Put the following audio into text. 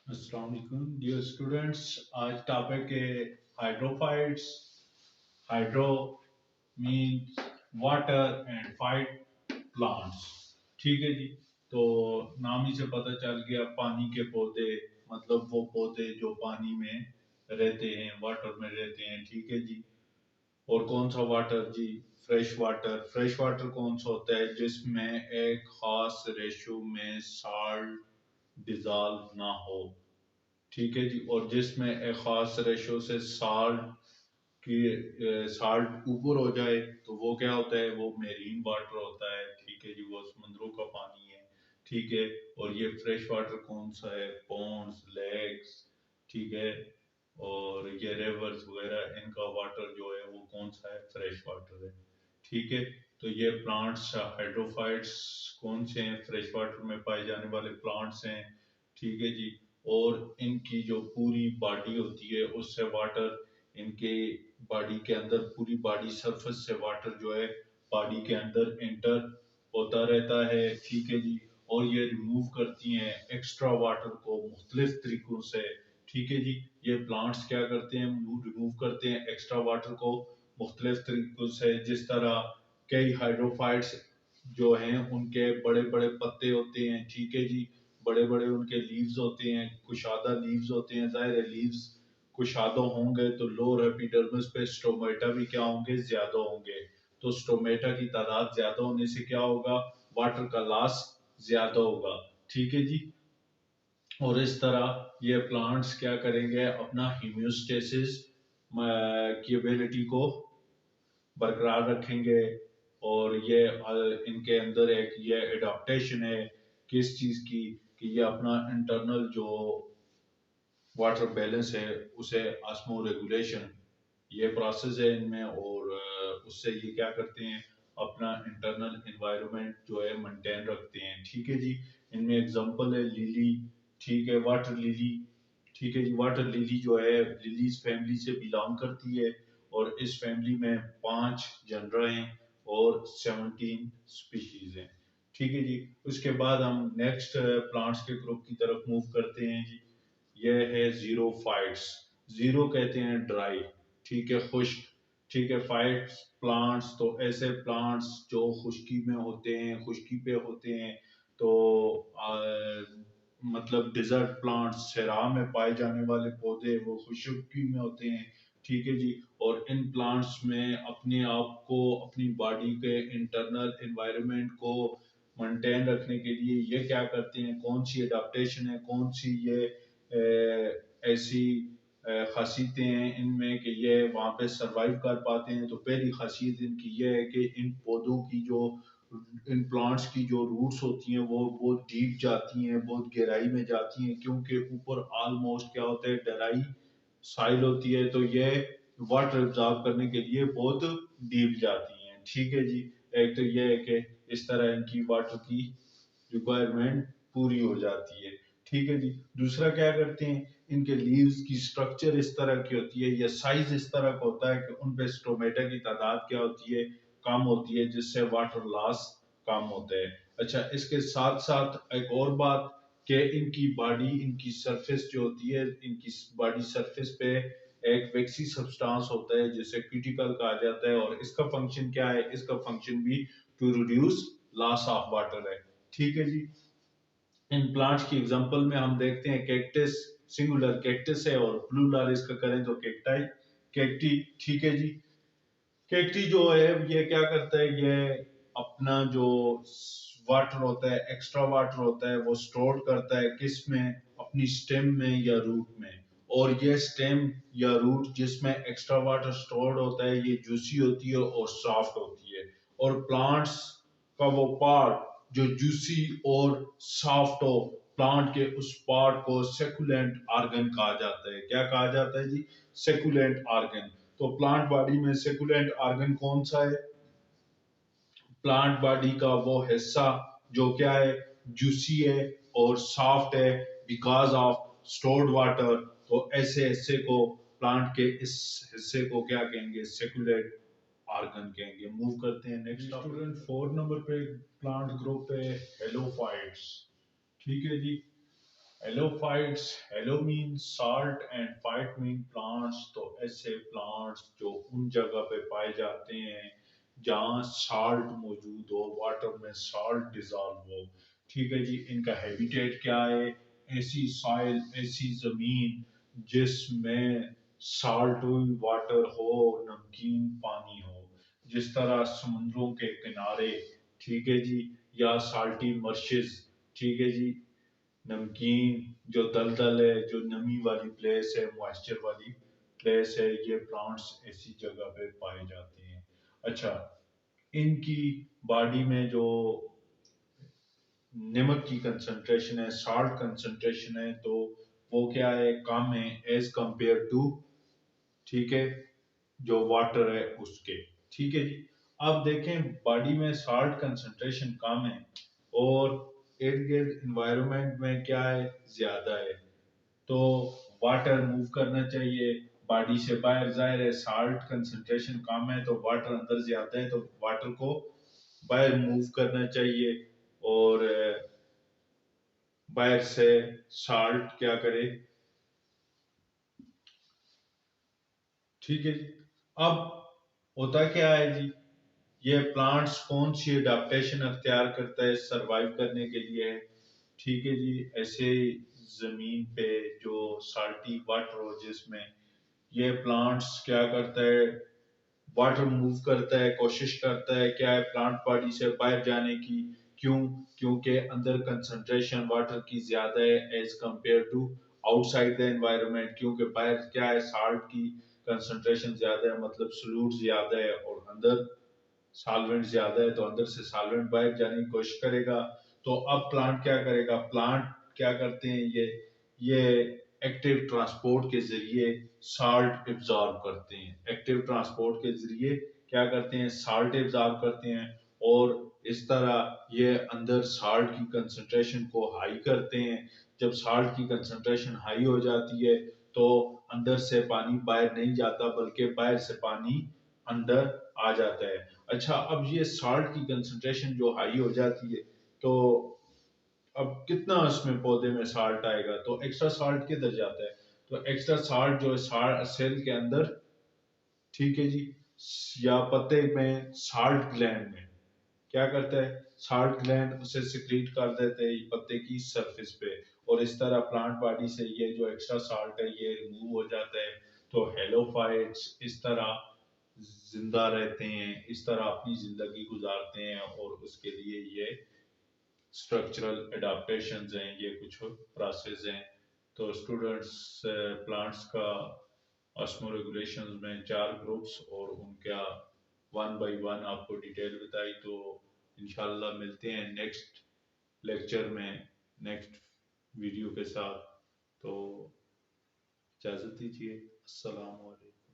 अस्सलाम वालेकुम dear students. आज टॉपिक है hydrophytes. Hydro means water and fight plants. ठीक है जी। तो नाम ही से पता चल गया, पानी के पौधे, मतलब वो पौधे जो पानी में रहते हैं, वाटर में रहते हैं। ठीक है जी। और कौन सा वाटर जी? Fresh water. फ्रेश वाटर कौन सा होता है? जिसमें एक खास रेशो में साल्ट डिजॉल्व ना हो। ठीक है जी। और जिसमें एक खास रेशो से साल्ट ऊपर हो जाए तो वो क्या होता है? वो मेरीन वाटर होता है। ठीक है जी। वो समुद्रों का पानी है। ठीक है। और ये फ्रेश वाटर कौन सा है? पॉन्ड्स, लेक्स, ठीक है, और ये रिवर्स वगैरह, इनका वाटर जो है वो कौन सा है? फ्रेश वाटर है। ठीक है। तो ये प्लांट्स हाइड्रोफाइट्स कौन से हैं? फ्रेश वाटर में पाए जाने वाले प्लांट्स हैं। ठीक है जी। और इनकी जो पूरी बॉडी होती है उससे वाटर, इनके बॉडी के अंदर, पूरी बॉडी सरफेस से वाटर जो है बॉडी के अंदर एंटर होता रहता है। ठीक है जी। और ये रिमूव करती हैं एक्स्ट्रा वाटर को मुख्तलिफ तरीकों से। ठीक है जी। ये प्लांट्स क्या करते हैं? रिमूव करते हैं एक्स्ट्रा वाटर को मुख्तलिफ तरीकों से। जिस तरह कई हाइड्रोफाइट्स जो हैं उनके बड़े बड़े पत्ते होते हैं। ठीक है जी। बड़े बड़े उनके लीव्स होते हैं, कुशादा लीव्स होते हैं। जाहिर है लीव्स कुशादा होंगे तो लोअर एपिडर्मिस पे स्टोमेटा भी क्या होंगे? ज्यादा होंगे। तो स्टोमेटा की तादाद ज्यादा होने से क्या होगा? वाटर का लॉस ज्यादा होगा। ठीक है जी। और इस तरह ये प्लांट्स क्या करेंगे? अपना होम्योस्टेसिस की एबिलिटी को बरकरार रखेंगे। और ये इनके अंदर एक ये एडाप्टेशन है किस चीज की? कि ये अपना इंटरनल जो वाटर बैलेंस है उसे ऑस्मो रेगुलेशन, ये प्रोसेस है इनमें। और उससे ये क्या करते हैं? अपना इंटरनल एनवायरनमेंट जो है मेंटेन रखते हैं। ठीक है जी। इनमें एग्जांपल है लिली। ठीक है, वाटर लिली। ठीक है जी। वाटर लिली जो है लिलीज फैमिली से बिलोंग करती है। और इस फैमिली में 5 जनरा हैं और 17 स्पीशीज हैं। ठीक है जी। उसके बाद हम नेक्स्ट प्लांट्स के ग्रुप की तरफ मूव करते हैं जी। यह है जीरोफाइट्स। जीरो कहते हैं ड्राई। ठीक है, खुश्क। ठीक है। फाइट्स प्लांट्स तो ऐसे प्लांट्स जो खुश्की में होते हैं, खुश्की पे होते हैं। तो मतलब डिजर्ट प्लांट्स, सहरा में पाए जाने वाले पौधे वो खुश्की में होते हैं। ठीक है जी। और इन प्लांट्स में अपने आप को, अपनी बॉडी के इंटरनल एनवायरनमेंट को मेंटेन रखने के लिए ये क्या करते हैं? कौन सी अडेप्टेशन है, कौन सी ये ऐसी खासियतें हैं इनमें कि ये वहाँ पे सरवाइव कर पाते हैं? तो पहली खासियत इनकी ये है कि इन पौधों की जो, इन प्लांट्स की जो रूट्स होती हैं वो बहुत डीप जाती हैं, बहुत गहराई में जाती हैं। क्योंकि ऊपर ऑलमोस्ट क्या होता है? डराई साइल होती है। तो ये वाटर एब्जॉर्ब करने के लिए बहुत डीप जाती हैं। ठीक है जी। एक तो ये है कि इस तरह इनकी वाटर की रिक्वायरमेंट पूरी हो जाती है। ठीक है जी। दूसरा क्या करते हैं? इनके लीव्स की स्ट्रक्चर इस तरह की होती है या साइज इस तरह का होता है कि उन पे स्टोमेटा की तादाद क्या होती है? कम होती है, जिससे वाटर लॉस कम होता है। अच्छा, इसके साथ साथ एक और बात कि इनकी बॉडी, इनकी सरफेस जो होती है, इनकी बॉडी सरफेस पे एक वैक्सी सब्सटेंस होता है जिसे क्यूटिकल कहा जाता है। और इसका फंक्शन क्या है? इसका फंक्शन भी to reduce loss of water है। ठीक है जी। इन प्लांट्स की एग्जांपल में हम देखते हैं कैक्टस, सिंगुलर कैक्टस है, और प्लूरल इसका करें तो कैक्टाई, कैक्टी। ठीक है जी। कैक्टी जो है ये क्या करता है? ये अपना जो वाटर होता है, एक्स्ट्रा वाटर होता है, वो स्टोर करता है किस में? अपनी स्टेम में या रूट में। और ये स्टेम या रूट जिसमें एक्स्ट्रा वाटर स्टोर्ड होता है, ये जूसी होती है और सॉफ्ट होती है। और प्लांट्स का वो पार्ट जो जूसी और सॉफ्ट हो, प्लांट के उस पार्ट को सेकुलेंट ऑर्गन कहा जाता है। क्या कहा जाता है जी? Succulent organ. तो प्लांट बॉडी में सेकुलेंट ऑर्गन कौन सा है? प्लांट बॉडी का वो हिस्सा जो क्या है? जूसी है और सॉफ्ट है, बिकॉज ऑफ स्टोर्ड वाटर। तो ऐसे हिस्से को, प्लांट के इस हिस्से को क्या कहेंगे? सेकुलेट ऑर्गन कहेंगे। मूव करते हैं नेक्स्ट स्टूडेंट। 4 नंबर पे प्लांट ग्रुप है हेलोफाइट्स। ठीक है जी। Halophytes, halo mean salt and phyte mean plants. तो ऐसे प्लांट्स जो उन जगह पे पाए जाते हैं जहाँ सॉल्ट मौजूद हो, वाटर में सॉल्ट डिजॉल्व हो। ठीक है जी, इनका हैबिटेट क्या है? ऐसी सॉइल, ऐसी जमीन जिसमें सॉल्ट वाटर हो, नमकीन पानी हो, जिस तरह समुद्रों के किनारे, ठीक है जी, या साल्टी मर्शेस, ठीक है जी, नमकीन जो दलदल है, जो नमी वाली प्लेस है, मॉइस्चर वाली प्लेस है, ये प्लांट्स ऐसी जगह पे पाए जाते हैं। अच्छा, इनकी बॉडी में जो नमक की कंसंट्रेशन है, सॉल्ट कंसंट्रेशन है, तो वो क्या है, कम है एज कंपेयर टू, ठीक है, जो वाटर है उसके। ठीक है जी। अब देखें, बॉडी में सॉल्ट कंसंट्रेशन कम है और इर्द गिर्द इन्वायरमेंट में क्या है, ज्यादा है, तो वाटर मूव करना चाहिए बॉडी से बाहर। जाहिर है साल्ट कंसंट्रेशन कम है तो वाटर अंदर ज्यादा है, तो वाटर को बाहर मूव करना चाहिए। और बाहर से साल्ट क्या करे, ठीक है जी। अब होता क्या है जी, ये प्लांट्स कौन सी अडेप्टेशन अख्तियार करता है सरवाइव करने के लिए? ठीक है जी, ऐसे जमीन पे जो साल्टी वाटर हो, जिसमें ये प्लांट्स क्या करता है, वाटर मूव करता है, कोशिश करता है क्या है, प्लांट बॉडी से बाहर जाने की। क्यों? क्योंकि अंदर कंसंट्रेशन वाटर की ज्यादा है as compare to outside the environment. क्योंकि बाहर क्या है, साल्ट की कंसंट्रेशन ज्यादा है, मतलब सॉल्यूट ज्यादा है, और अंदर सॉल्वेंट ज्यादा है, तो अंदर से सॉल्वेंट बाहर जाने की कोशिश करेगा। तो अब प्लांट क्या करेगा, प्लांट क्या करते हैं, ये एक्टिव ट्रांसपोर्ट के जरिए साल्ट एब्जॉर्ब करते हैं। एक्टिव ट्रांसपोर्ट के जरिए क्या करते हैं, साल्ट एब्जॉर्ब करते हैं, और इस तरह ये अंदर साल्ट की कंसंट्रेशन को हाई करते हैं। जब साल्ट की कंसंट्रेशन हाई हो जाती है तो अंदर से पानी बाहर नहीं जाता, बल्कि बाहर से पानी अंदर आ जाता है। अच्छा, अब ये साल्ट की कंसंट्रेशन जो हाई हो जाती है, तो अब कितना उसमें पौधे में साल्ट आएगा, तो एक्स्ट्रा साल्ट किधर जाता है? तो एक्स्ट्रा साल्ट जो है सेल के अंदर, ठीक है जी, या पत्ते में साल्ट ग्लैंड में क्या करता है, साल्ट ग्लैंड उसे सिक्रीट कर देते हैं पत्ते की सरफेस पे, और इस तरह प्लांट बॉडी से ये जो एक्स्ट्रा साल्ट है ये रिमूव हो जाता है। तो हेलोफाइट्स इस तरह जिंदा रहते हैं, इस तरह अपनी जिंदगी गुजारते हैं, और उसके लिए ये स्ट्रक्चरल एडाप्टेशंस हैं, ये कुछ प्रोसेस हैं। तो स्टूडेंट्स, प्लांट्स का ऑस्मो रेगुलेशंस में चार ग्रुप्स और उनका वन बाय वन आपको डिटेल बताई। तो इंशाल्लाह मिलते हैं नेक्स्ट लेक्चर में, नेक्स्ट वीडियो के साथ। तो इजाज़त दीजिए। अस्सलाम वालेकुम।